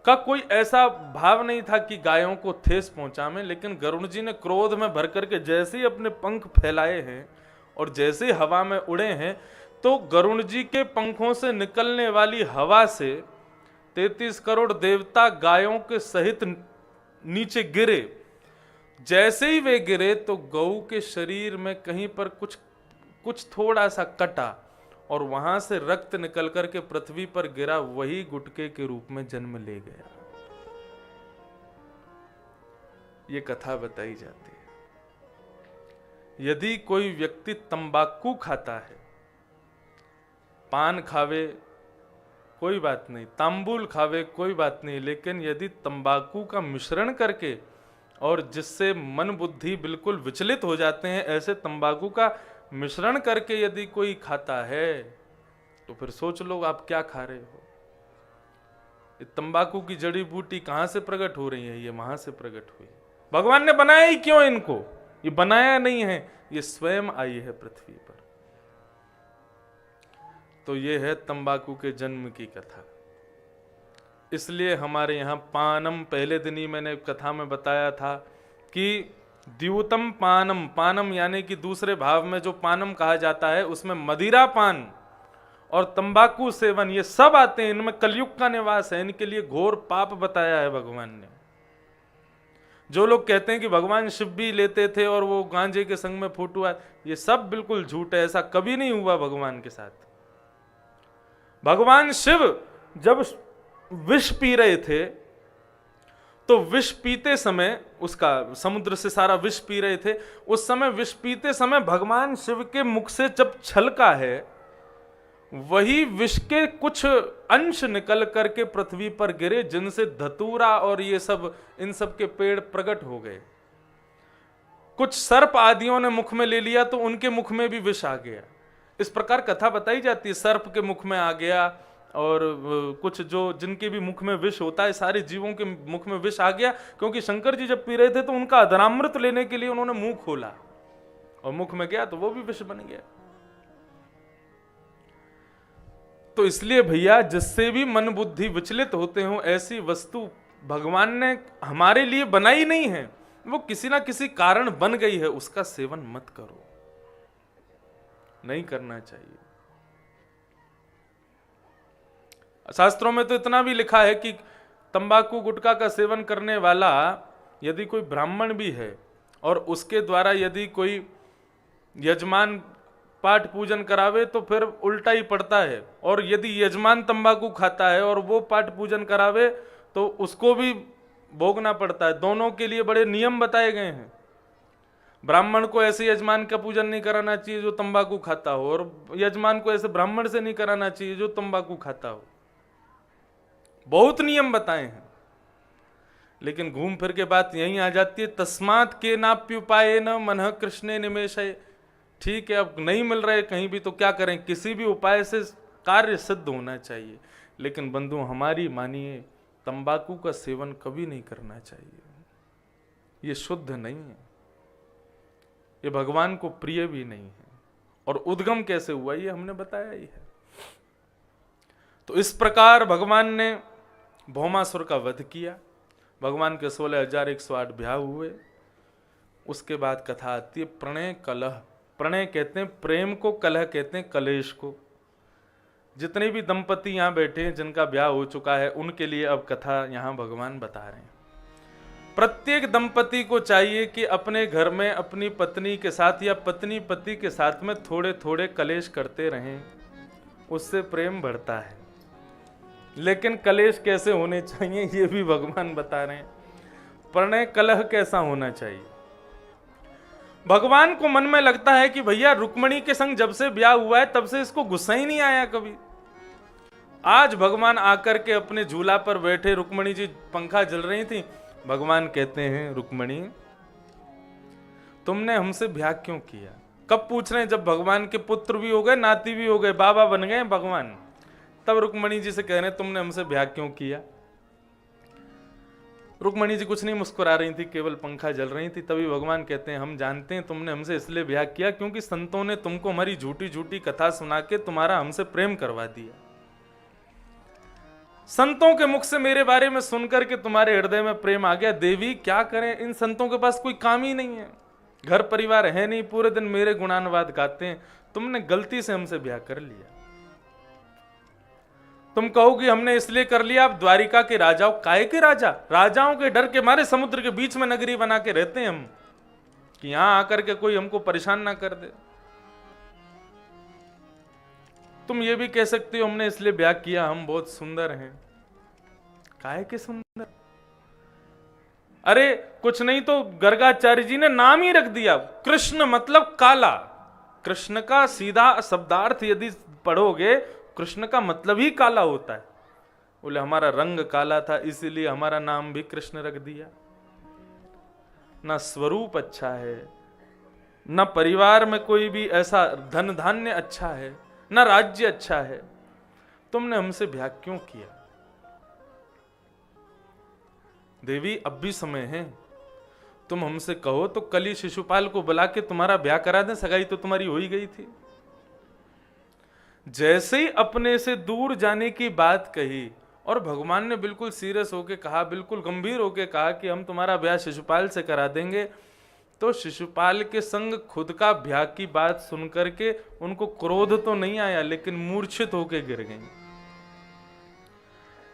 S1: का कोई ऐसा भाव नहीं था कि गायों को ठेस पहुंचावे, लेकिन गरुड़ जी ने क्रोध में भर करके जैसे ही अपने पंख फैलाए हैं और जैसे ही हवा में उड़े हैं, तो गरुड़ जी के पंखों से निकलने वाली हवा से 33 करोड़ देवता गायों के सहित नीचे गिरे। जैसे ही वे गिरे तो गऊ के शरीर में कहीं पर कुछ थोड़ा सा कटा और वहां से रक्त निकल करके पृथ्वी पर गिरा, वही गुटके के रूप में जन्म ले गया। ये कथा बताई जाती है। यदि कोई व्यक्ति तंबाकू खाता है, पान खावे कोई बात नहीं, तांबुल खावे कोई बात नहीं, लेकिन यदि तंबाकू का मिश्रण करके और जिससे मन बुद्धि बिल्कुल विचलित हो जाते हैं, ऐसे तंबाकू का मिश्रण करके यदि कोई खाता है, तो फिर सोच लो आप क्या खा रहे हो। ये तंबाकू की जड़ी बूटी कहां से प्रकट हो रही है? ये वहां से प्रकट हुई। भगवान ने बनाया ही क्यों इनको? ये बनाया नहीं है, ये स्वयं आई है पृथ्वी पर। तो ये है तंबाकू के जन्म की कथा। इसलिए हमारे यहाँ पानम, पहले दिन ही मैंने कथा में बताया था कि द्यूतम पानम, पानम यानी कि दूसरे भाव में जो पानम कहा जाता है, उसमें मदिरा पान और तंबाकू सेवन ये सब आते हैं। इनमें कलयुग का निवास है, इनके लिए घोर पाप बताया है भगवान ने। जो लोग कहते हैं कि भगवान शिव भी लेते थे और वो गांजे के संग में फोटो आए, ये सब बिल्कुल झूठ है। ऐसा कभी नहीं हुआ भगवान के साथ। भगवान शिव जब विष पी रहे थे, तो विष पीते समय, उसका समुद्र से सारा विष पी रहे थे, उस समय विष पीते समय भगवान शिव के मुख से जब छलका है, वही विष के कुछ अंश निकल करके पृथ्वी पर गिरे, जिनसे धतूरा और ये सब, इन सब के पेड़ प्रकट हो गए। कुछ सर्प आदियों ने मुख में ले लिया तो उनके मुख में भी विष आ गया। इस प्रकार कथा बताई जाती है, सर्प के मुख में आ गया, और कुछ जो जिनके भी मुख में विष होता है, सारे जीवों के मुख में विष आ गया। क्योंकि शंकर जी जब पी रहे थे तो उनका अधरामृत लेने के लिए उन्होंने मुंह खोला और मुख में गया तो वो भी विष बन गया। तो इसलिए भैया, जिससे भी मन बुद्धि विचलित होते हो, ऐसी वस्तु भगवान ने हमारे लिए बनाई नहीं है, वो किसी ना किसी कारण बन गई है, उसका सेवन मत करो, नहीं करना चाहिए। शास्त्रों में तो इतना भी लिखा है कि तंबाकू गुटखा का सेवन करने वाला यदि कोई ब्राह्मण भी है और उसके द्वारा यदि कोई यजमान पाठ पूजन करावे तो फिर उल्टा ही पड़ता है, और यदि यजमान तंबाकू खाता है और वो पाठ पूजन करावे तो उसको भी भोगना पड़ता है। दोनों के लिए बड़े नियम बताए गए हैं। ब्राह्मण को ऐसे यजमान का पूजन नहीं कराना चाहिए जो तंबाकू खाता हो, और यजमान को ऐसे ब्राह्मण से नहीं कराना चाहिए जो तंबाकू खाता हो। बहुत नियम बताए हैं, लेकिन घूम फिर के बात यहीं आ जाती है, तस्मात् के नाप्युपाये न मनः कृष्णे निमेषये। ठीक है, अब नहीं मिल रहे कहीं भी तो क्या करें, किसी भी उपाय से कार्य सिद्ध होना चाहिए। लेकिन बंधु हमारी मानिए, तंबाकू का सेवन कभी नहीं करना चाहिए। ये शुद्ध नहीं है, ये भगवान को प्रिय भी नहीं है, और उद्गम कैसे हुआ ये हमने बताया ही है। तो इस प्रकार भगवान ने भौमासुर का वध किया। भगवान के 16,108 ब्याह हुए। उसके बाद कथा आती है प्रणय कलह। प्रणय कहते हैं प्रेम को, कलह कहते हैं कलेश को। जितने भी दंपति यहाँ बैठे हैं जिनका ब्याह हो चुका है, उनके लिए अब कथा यहाँ भगवान बता रहे हैं। प्रत्येक दंपति को चाहिए कि अपने घर में अपनी पत्नी के साथ या पत्नी पति के साथ में थोड़े थोड़े कलेश करते रहें, उससे प्रेम बढ़ता है। लेकिन कलेश कैसे होने चाहिए ये भी भगवान बता रहे हैं। प्रणय कलह कैसा होना चाहिए। भगवान को मन में लगता है कि भैया रुक्मणी के संग जब से ब्याह हुआ है तब से इसको गुस्सा ही नहीं आया कभी। आज भगवान आकर के अपने झूला पर बैठे, रुक्मणी जी पंखा जल रही थी, भगवान कहते हैं रुक्मणी तुमने हमसे ब्याह क्यों किया। कब पूछ रहे हैं, जब भगवान के पुत्र भी हो गए, नाती भी हो गए, बाबा बन गए भगवान, तब रुक्मणी जी से कह रहे हैं तुमने हमसे ब्याह क्यों किया। रुक्मणी जी कुछ नहीं मुस्कुरा रही थी, केवल पंखा जल रही थी। तभी भगवान कहते हैं हम जानते हैं तुमने हमसे इसलिए ब्याह किया क्योंकि संतों ने तुमको हमारी झूठी झूठी कथा सुना के तुम्हारा हमसे प्रेम करवा दिया। संतों के मुख से मेरे बारे में सुनकर के तुम्हारे हृदय में प्रेम आ गया। देवी क्या करें, इन संतों के पास कोई काम ही नहीं है, घर परिवार है नहीं, पूरे दिन मेरे गुणानुवाद गाते हैं। तुमने गलती से हमसे ब्याह कर लिया। तुम कहोगी हमने इसलिए कर लिया, आप द्वारिका के राजा हो। काहे के राजा? राजाओं के डर के मारे समुद्र के बीच में नगरी बना के रहते हैं हम, कि यहां आकर के कोई हमको परेशान ना कर दे। तुम ये भी कह सकती हो हमने इसलिए ब्याह किया, हम बहुत सुंदर हैं। काहे के सुंदर? अरे कुछ नहीं तो गर्गाचार्य जी ने नाम ही रख दिया, कृष्ण मतलब काला। कृष्ण का सीधा शब्दार्थ यदि पढ़ोगे, कृष्ण का मतलब ही काला होता है। बोले हमारा रंग काला था इसीलिए हमारा नाम भी कृष्ण रख दिया। ना स्वरूप अच्छा है, ना परिवार में कोई भी ऐसा धन धान्य अच्छा है, ना राज्य अच्छा है। तुमने हमसे ब्याह क्यों किया? देवी अब भी समय है, तुम हमसे कहो तो कल ही शिशुपाल को बुला के तुम्हारा ब्याह करा दें, सगाई तो तुम्हारी हो ही गई थी। जैसे ही अपने से दूर जाने की बात कही और भगवान ने बिल्कुल सीरियस होके कहा, बिल्कुल गंभीर होके कहा कि हम तुम्हारा ब्याह शिशुपाल से करा देंगे, तो शिशुपाल के संग खुद का ब्याह की बात सुनकर के उनको क्रोध तो नहीं आया, लेकिन मूर्छित होके गिर गई।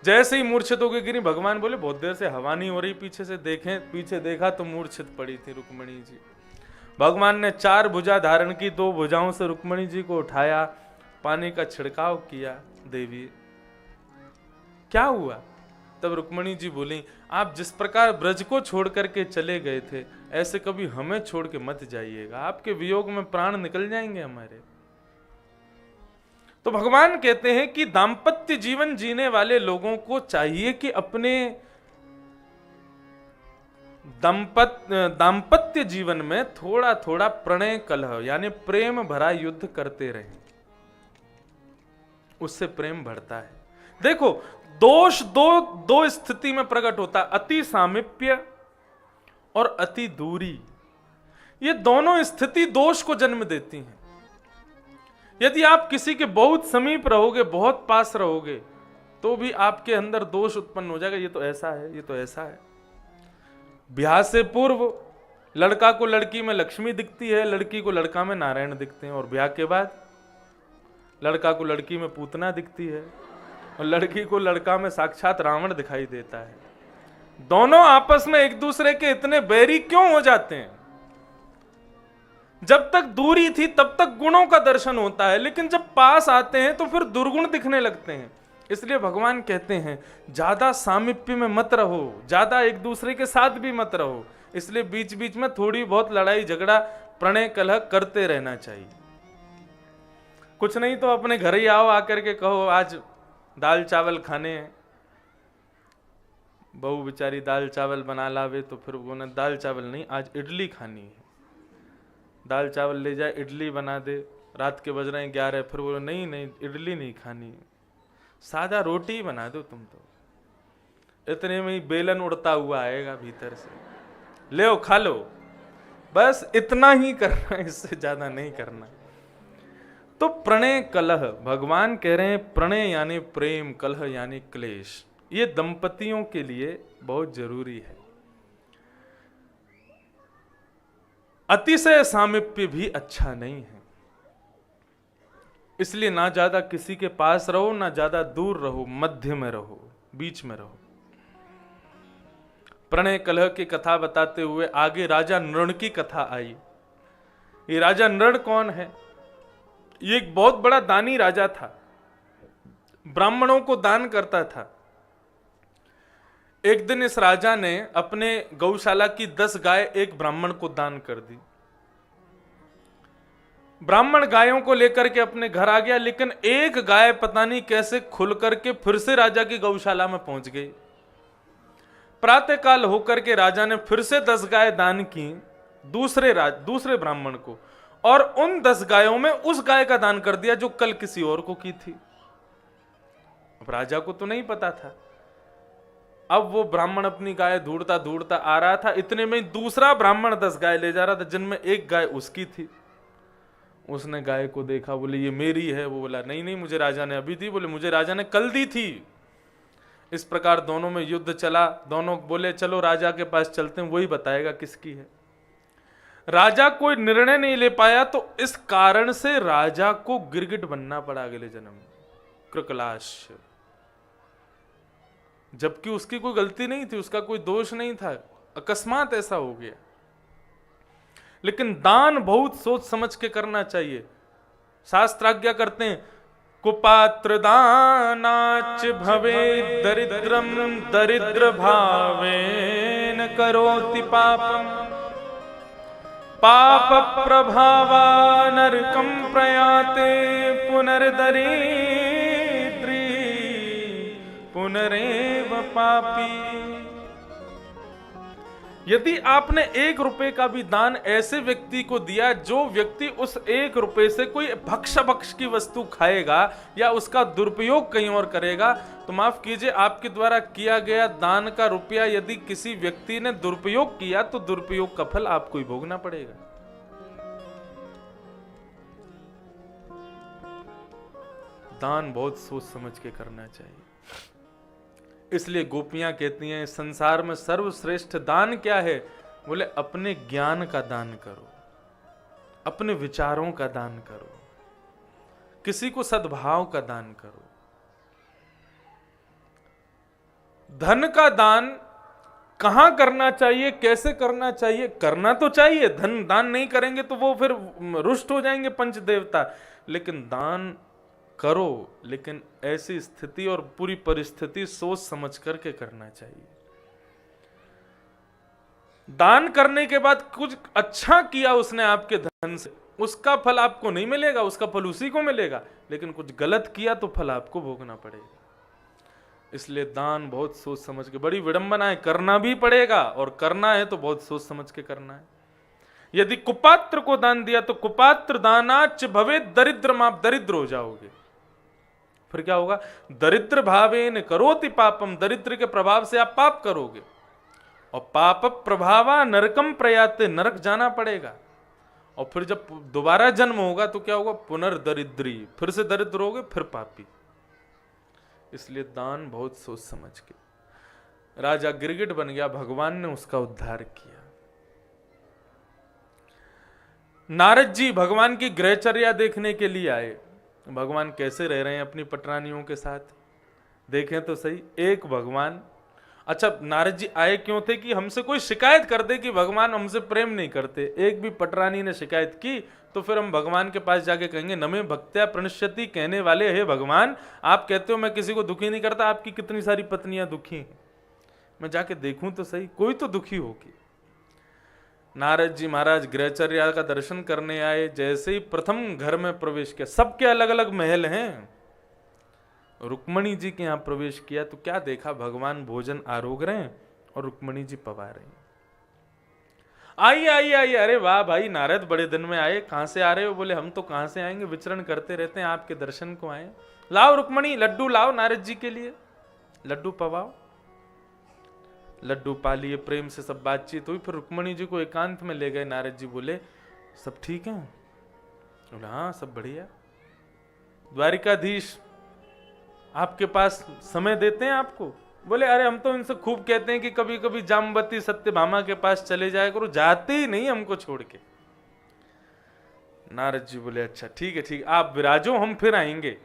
S1: जैसे ही मूर्छित होके गिरी, भगवान बोले बहुत देर से हवा नहीं हो रही, पीछे से देखें। पीछे देखा तो मूर्छित पड़ी थी रुक्मिणी जी। भगवान ने 4 भुजा धारण की, 2 भुजाओं से रुक्मिणी जी को उठाया, पानी का छिड़काव किया। देवी क्या हुआ? तब रुक्मिणी जी बोली, आप जिस प्रकार ब्रज को छोड़ करके चले गए थे, ऐसे कभी हमें छोड़ के मत जाइएगा, आपके वियोग में प्राण निकल जाएंगे हमारे। तो भगवान कहते हैं कि दाम्पत्य जीवन जीने वाले लोगों को चाहिए कि अपने दाम्पत्य जीवन में थोड़ा थोड़ा प्रणय कलह यानी प्रेम भरा युद्ध करते रहें, उससे प्रेम बढ़ता है। देखो दोष दो स्थिति में प्रकट होता है, अति सामीप्य और अति दूरी। ये दोनों स्थिति दोष को जन्म देती हैं। यदि आप किसी के बहुत समीप रहोगे, बहुत पास रहोगे, तो भी आपके अंदर दोष उत्पन्न हो जाएगा, ये तो ऐसा है, ये तो ऐसा है। ब्याह से पूर्व लड़का को लड़की में लक्ष्मी दिखती है, लड़की को लड़का में नारायण दिखते हैं, और ब्याह के बाद लड़का को लड़की में पूतना दिखती है और लड़की को लड़का में साक्षात रावण दिखाई देता है। दोनों आपस में एक दूसरे के इतने बैरी क्यों हो जाते हैं? जब तक दूरी थी तब तक गुणों का दर्शन होता है, लेकिन जब पास आते हैं तो फिर दुर्गुण दिखने लगते हैं। इसलिए भगवान कहते हैं ज्यादा सामीप्य में मत रहो, ज्यादा एक दूसरे के साथ भी मत रहो। इसलिए बीच बीच में थोड़ी बहुत लड़ाई झगड़ा प्रणय कलह करते रहना चाहिए। कुछ नहीं तो अपने घर ही आओ, आकर के कहो आज दाल चावल खाने हैं, बहू बेचारी दाल चावल बना लावे तो फिर वो न दाल चावल नहीं, आज इडली खानी है, दाल चावल ले जाए इडली बना दे। रात के बज रहे हैं 11, फिर बोलो नहीं नहीं इडली नहीं खानी, सादा रोटी बना दो तुम तो। इतने में ही बेलन उड़ता हुआ आएगा भीतर से, ले ओ खा लो। बस इतना ही करना, इससे ज्यादा नहीं करना। तो प्रणय कलह, भगवान कह रहे हैं प्रणय यानी प्रेम, कलह यानी क्लेश, ये दंपतियों के लिए बहुत जरूरी है। अतिशय सामीप्य भी अच्छा नहीं है, इसलिए ना ज्यादा किसी के पास रहो, ना ज्यादा दूर रहो, मध्य में रहो, बीच में रहो। प्रणय कलह की कथा बताते हुए आगे राजा नृण की कथा आई। ये राजा नृण कौन है? ये एक बहुत बड़ा दानी राजा था, ब्राह्मणों को दान करता था। एक दिन इस राजा ने अपने गौशाला की 10 गाय एक ब्राह्मण को दान कर दी। ब्राह्मण गायों को लेकर के अपने घर आ गया, लेकिन एक गाय पता नहीं कैसे खुल करके फिर से राजा की गौशाला में पहुंच गई। प्रातःकाल होकर के राजा ने फिर से 10 गाय दान की दूसरे ब्राह्मण को, और उन 10 गायों में उस गाय का दान कर दिया जो कल किसी और को की थी। अब राजा को तो नहीं पता था। अब वो ब्राह्मण अपनी गाय ढूंढता ढूंढता आ रहा था, इतने में दूसरा ब्राह्मण 10 गाय ले जा रहा था, जिनमें एक गाय उसकी थी। उसने गाय को देखा, बोले ये मेरी है। वो बोला नहीं नहीं मुझे राजा ने अभी दी। बोले मुझे राजा ने कल दी थी। इस प्रकार दोनों में युद्ध चला। दोनों बोले चलो राजा के पास चलते हैं, वही बताएगा किसकी है। राजा कोई निर्णय नहीं ले पाया, तो इस कारण से राजा को गिरगिट बनना पड़ा अगले जन्म में, कृकलाश। जबकि उसकी कोई गलती नहीं थी, उसका कोई दोष नहीं था, अकस्मात ऐसा हो गया। लेकिन दान बहुत सोच समझ के करना चाहिए। शास्त्र आज्ञा करते हैं, कुपात्र दानाच भवे दरिद्रम दरिद्र भावेन करोति पापम पाप प्रभावा नरकम प्रयाते पुनर्दरिद्री पुनरेव पापी। यदि आपने 1 रुपए का भी दान ऐसे व्यक्ति को दिया जो व्यक्ति उस 1 रुपए से कोई भक्ष की वस्तु खाएगा या उसका दुरुपयोग कहीं और करेगा, तो माफ कीजिए, आपके द्वारा किया गया दान का रुपया यदि किसी व्यक्ति ने दुरुपयोग किया तो दुरुपयोग का फल आपको ही भोगना पड़ेगा। दान बहुत सोच समझ के करना चाहिए। इसलिए गोपियां कहती हैं संसार में सर्वश्रेष्ठ दान क्या है? बोले अपने ज्ञान का दान करो, अपने विचारों का दान करो, किसी को सद्भाव का दान करो। धन का दान कहां करना चाहिए, कैसे करना चाहिए? करना तो चाहिए, धन दान नहीं करेंगे तो वो फिर रुष्ट हो जाएंगे पंच देवता। लेकिन दान करो, लेकिन ऐसी स्थिति और पूरी परिस्थिति सोच समझ करके करना चाहिए। दान करने के बाद कुछ अच्छा किया उसने आपके धन से, उसका फल आपको नहीं मिलेगा, उसका फल उसी को मिलेगा। लेकिन कुछ गलत किया तो फल आपको भोगना पड़ेगा। इसलिए दान बहुत सोच समझ के, बड़ी विडंबना है, करना भी पड़ेगा, और करना है तो बहुत सोच समझ के करना है। यदि कुपात्र को दान दिया तो कुपात्र दानाच भवे दरिद्रम, आप दरिद्र हो जाओगे। फिर क्या होगा? दरिद्र भावेन करोति पापम, दरिद्र के प्रभाव से आप पाप करोगे, और पाप प्रभावा नरकम प्रयाते, नरक जाना पड़ेगा। और फिर जब दोबारा जन्म होगा तो क्या होगा? पुनर्दरिद्री, फिर से दरिद्र होगे, फिर पापी। इसलिए दान बहुत सोच समझ के। राजा गिरगिट बन गया, भगवान ने उसका उद्धार किया। नारद जी भगवान की गृहचर्या देखने के लिए आए, भगवान कैसे रह रहे हैं अपनी पटरानियों के साथ, देखें तो सही। एक भगवान, अच्छा नारद जी आए क्यों थे? कि हमसे कोई शिकायत कर दे कि भगवान हमसे प्रेम नहीं करते। एक भी पटरानी ने शिकायत की तो फिर हम भगवान के पास जाके कहेंगे नमे भक्त्या प्रणश्यति, कहने वाले हे भगवान, आप कहते हो मैं किसी को दुखी नहीं करता, आपकी कितनी सारी पत्नियां दुखी हैं, मैं जाके देखूं तो सही, कोई तो दुखी होगी। नारद जी महाराज गृहचर्या का दर्शन करने आए। जैसे ही प्रथम घर में प्रवेश किया, सबके अलग अलग महल हैं, रुक्मणी जी के यहां प्रवेश किया तो क्या देखा? भगवान भोजन आरोग रहे हैं और रुक्मणी जी पवा रही हैं। आइए आइए आइए, अरे वाह भाई नारद, बड़े दिन में आए, कहां से आ रहे हो? बोले हम तो कहां से आएंगे, विचरण करते रहते हैं, आपके दर्शन को आए। लाओ रुक्मणी लड्डू लाओ नारद जी के लिए, लड्डू पवाओ। लड्डू पा लिए, प्रेम से सब बातचीत हुई। फिर रुक्मणी जी को एकांत में ले गए। नारद जी बोले सब ठीक है? बोले हाँ सब बढ़िया। द्वारिकाधीश आपके पास समय देते हैं आपको? बोले अरे हम तो इनसे खूब कहते हैं कि कभी कभी जामवती सत्यभामा के पास चले जाया करो, जाते ही नहीं हमको छोड़ के। नारद जी बोले अच्छा ठीक है ठीक, आप विराजो, हम फिर आएंगे।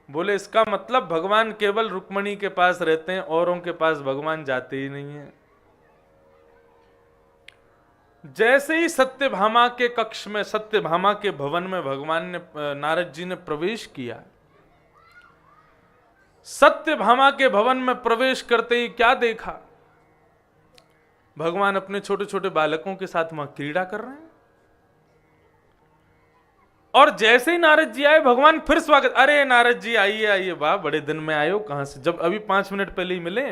S1: बोले इसका मतलब भगवान केवल रुक्मणी के पास रहते हैं, औरों के पास भगवान जाते ही नहीं है। जैसे ही सत्यभामा के कक्ष में, सत्यभामा के भवन में भगवान ने, नारद जी ने प्रवेश किया, सत्यभामा के भवन में प्रवेश करते ही क्या देखा? भगवान अपने छोटे छोटे बालकों के साथ वहां क्रीड़ा कर रहे हैं। और जैसे ही नारद जी आए, भगवान फिर स्वागत, अरे नारद जी आइए आइए, वाह बड़े दिन में आए हो, कहां से? जब अभी 5 मिनट पहले ही मिले।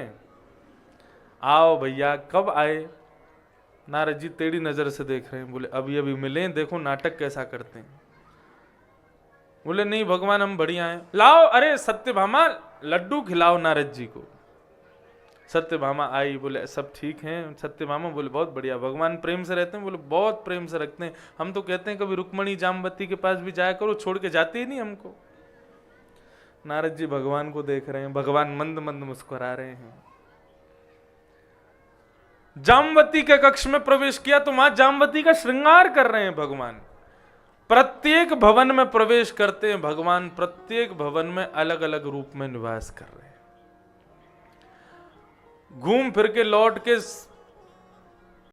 S1: आओ भैया, कब आए? नारद जी टेढ़ी नजर से देख रहे हैं। बोले अभी अभी मिले, देखो नाटक कैसा करते हैं। बोले नहीं भगवान हम बढ़िया हैं। लाओ, अरे सत्यभामा लड्डू खिलाओ नारद जी को। सत्यभामा आई, बोले सब ठीक हैं? सत्यभामा बोले बहुत बढ़िया, भगवान प्रेम से रहते हैं? बोले बहुत प्रेम से रखते हैं, हम तो कहते हैं कभी रुक्मणी जामवती के पास भी जाया करो, छोड़ के जाते ही नहीं हमको। नारद जी भगवान को देख रहे हैं, भगवान मंद मंद मुस्कुरा रहे हैं। जामवती के कक्ष में प्रवेश किया तो वहां जामवती का श्रृंगार कर रहे हैं भगवान। प्रत्येक भवन में प्रवेश करते हैं भगवान, प्रत्येक भवन में अलग अलग रूप में निवास कर रहे हैं। घूम फिर के लौट के